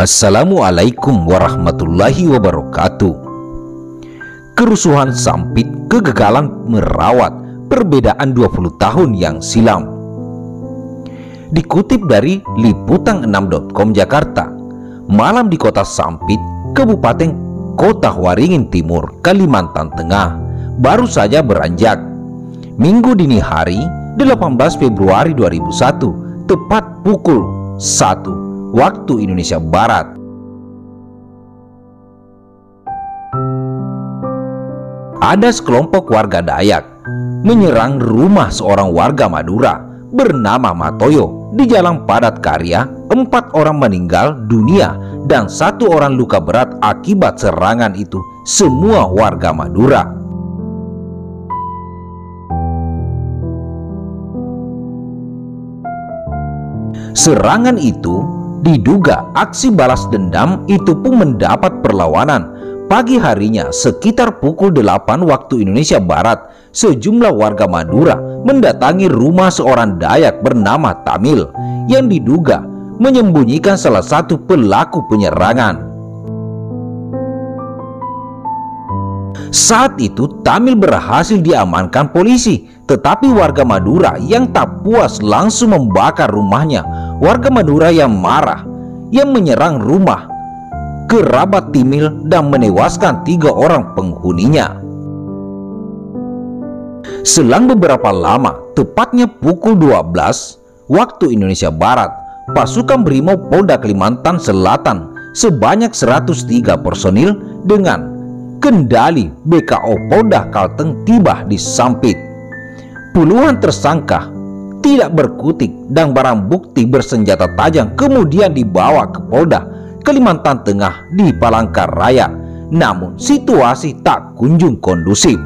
Assalamualaikum warahmatullahi wabarakatuh. Kerusuhan Sampit, kegagalan merawat perbedaan 20 tahun yang silam. Dikutip dari liputan6.com Jakarta, malam di kota Sampit, Kabupaten Kota Waringin Timur, Kalimantan Tengah, baru saja beranjak. Minggu dini hari 18 Februari 2001, tepat pukul 1 waktu Indonesia Barat. Ada sekelompok warga Dayak menyerang rumah seorang warga Madura bernama Matoyo di Jalan Padat Karya. 4 orang meninggal dunia dan 1 orang luka berat akibat serangan itu, semua warga Madura. Serangan itu diduga aksi balas dendam, itu pun mendapat perlawanan. Pagi harinya sekitar pukul 8 waktu Indonesia Barat, sejumlah warga Madura mendatangi rumah seorang Dayak bernama Tamil yang diduga menyembunyikan salah satu pelaku penyerangan. Saat itu Tamil berhasil diamankan polisi, tetapi warga Madura yang tak puas langsung membakar rumahnya. Warga Madura yang marah yang menyerang rumah kerabat Tamil dan menewaskan 3 orang penghuninya. Selang beberapa lama, tepatnya pukul 12 waktu Indonesia Barat, pasukan Brimob Polda Kalimantan Selatan sebanyak 103 personil dengan kendali BKO Polda Kalteng tiba di Sampit. Puluhan tersangka tidak berkutik dan barang bukti bersenjata tajam kemudian dibawa ke Polda Kalimantan Tengah di Palangkaraya. Namun situasi tak kunjung kondusif.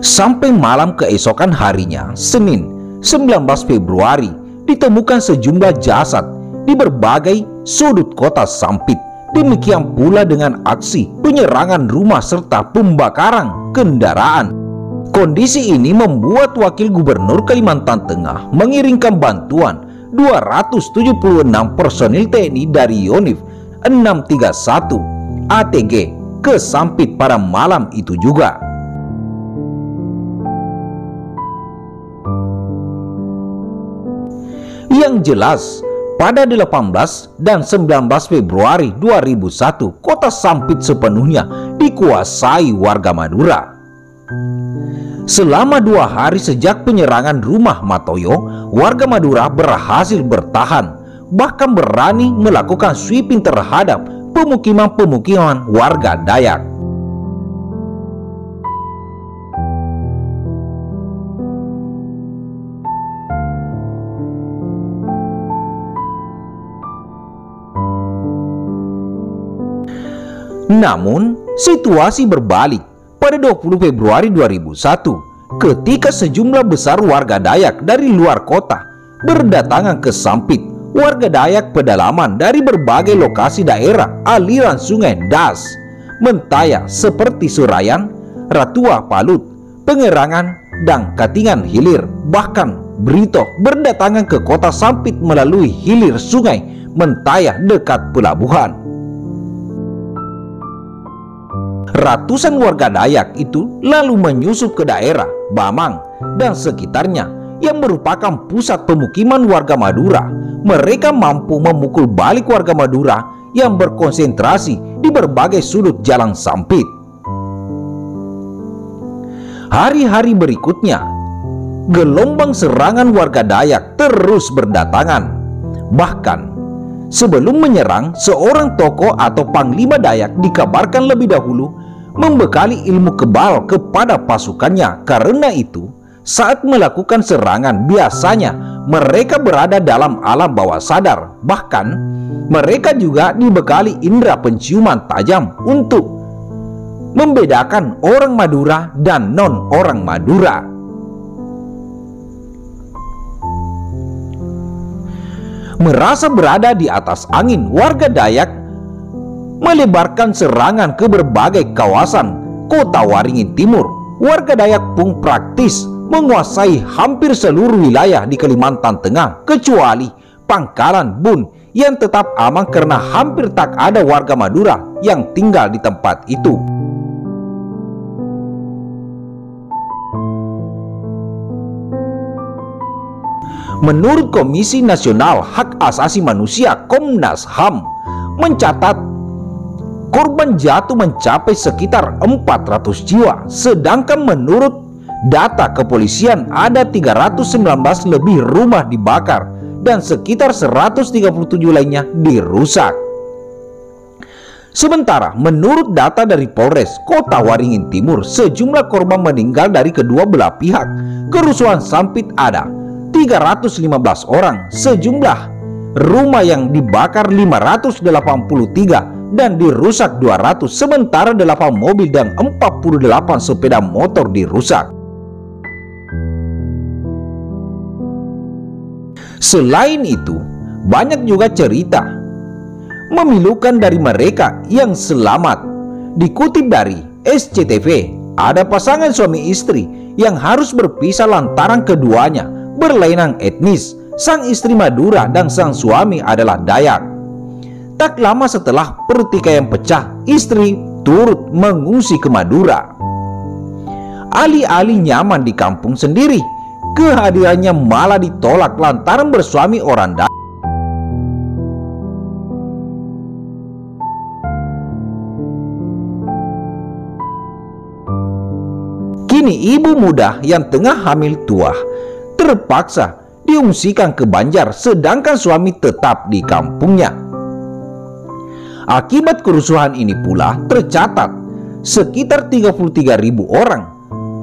Sampai malam keesokan harinya, Senin 19 Februari, ditemukan sejumlah jasad di berbagai sudut kota Sampit. Demikian pula dengan aksi penyerangan rumah serta pembakaran kendaraan. Kondisi ini membuat Wakil Gubernur Kalimantan Tengah mengirimkan bantuan 276 personil TNI dari Yonif 631 ATG ke Sampit pada malam itu juga. Yang jelas, pada 18 dan 19 Februari 2001, kota Sampit sepenuhnya dikuasai warga Madura. Selama 2 hari sejak penyerangan rumah Matoyo, warga Madura berhasil bertahan, bahkan berani melakukan sweeping terhadap pemukiman-pemukiman warga Dayak. Namun, situasi berbalik pada 20 Februari 2001 ketika sejumlah besar warga Dayak dari luar kota berdatangan ke Sampit. Warga Dayak pedalaman dari berbagai lokasi daerah aliran sungai Das, Mentaya seperti Surayan, Ratua Palut, Pengerangan, dan Katingan Hilir, bahkan Brito berdatangan ke kota Sampit melalui hilir sungai Mentaya dekat pelabuhan. Ratusan warga Dayak itu lalu menyusup ke daerah Bamang dan sekitarnya yang merupakan pusat pemukiman warga Madura. Mereka mampu memukul balik warga Madura yang berkonsentrasi di berbagai sudut jalan Sampit. Hari-hari berikutnya, gelombang serangan warga Dayak terus berdatangan. Bahkan sebelum menyerang, seorang tokoh atau panglima Dayak dikabarkan lebih dahulu membekali ilmu kebal kepada pasukannya. Karena itu, saat melakukan serangan biasanya mereka berada dalam alam bawah sadar. Bahkan mereka juga dibekali indera penciuman tajam untuk membedakan orang Madura dan non orang Madura. Merasa berada di atas angin, warga Dayak melebarkan serangan ke berbagai kawasan kota Waringin Timur. Warga Dayak pun praktis menguasai hampir seluruh wilayah di Kalimantan Tengah kecuali Pangkalan Bun yang tetap aman karena hampir tak ada warga Madura yang tinggal di tempat itu. Menurut Komisi Nasional Hak Asasi Manusia Komnas HAM mencatat korban jatuh mencapai sekitar 400 jiwa, sedangkan menurut data kepolisian ada 319 lebih rumah dibakar dan sekitar 137 lainnya dirusak. Sementara menurut data dari Polres Kota Waringin Timur, sejumlah korban meninggal dari kedua belah pihak. Kerusuhan Sampit ada 315 orang, sejumlah rumah yang dibakar 583 dan dirusak 200, sementara 8 mobil dan 48 sepeda motor dirusak. Selain itu, banyak juga cerita memilukan dari mereka yang selamat. Dikutip dari SCTV, ada pasangan suami istri yang harus berpisah lantaran keduanya berlainan etnis. Sang istri Madura dan sang suami adalah Dayak. Tak lama setelah pertikaian pecah, istri turut mengungsi ke Madura. Alih-alih nyaman di kampung sendiri, kehadirannya malah ditolak lantaran bersuami orang Dayak. Kini ibu muda yang tengah hamil tua terpaksa diungsikan ke Banjar, sedangkan suami tetap di kampungnya. Akibat kerusuhan ini pula tercatat sekitar 33.000 orang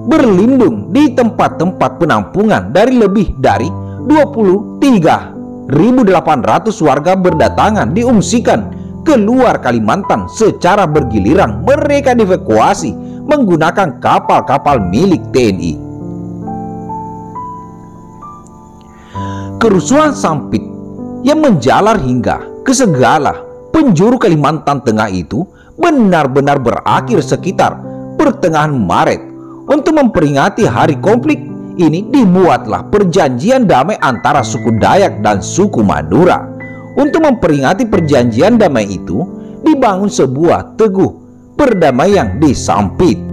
berlindung di tempat-tempat penampungan dari lebih dari 23.800 warga berdatangan diungsikan keluar Kalimantan secara bergiliran. Mereka dievakuasi menggunakan kapal-kapal milik TNI. Kerusuhan Sampit yang menjalar hingga ke segala penjuru Kalimantan Tengah itu benar-benar berakhir sekitar pertengahan Maret. Untuk memperingati hari konflik ini dibuatlah perjanjian damai antara suku Dayak dan suku Madura. Untuk memperingati perjanjian damai itu dibangun sebuah teguh perdamaian di Sampit.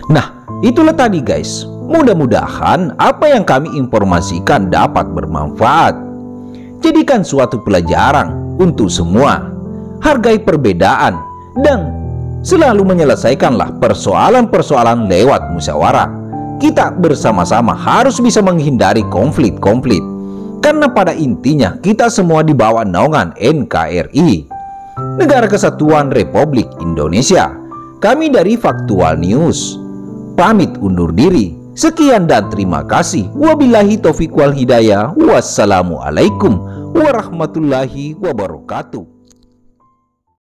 Nah, itulah tadi guys. Mudah-mudahan apa yang kami informasikan dapat bermanfaat. Jadikan suatu pelajaran untuk semua. Hargai perbedaan dan selalu menyelesaikanlah persoalan-persoalan lewat musyawarah. Kita bersama-sama harus bisa menghindari konflik-konflik. Karena pada intinya kita semua di bawah naungan NKRI, Negara Kesatuan Republik Indonesia. Kami dari Faktual News pamit undur diri. Sekian dan terima kasih. Wabillahi taufiq wal hidayah. Wassalamualaikum warahmatullahi wabarakatuh.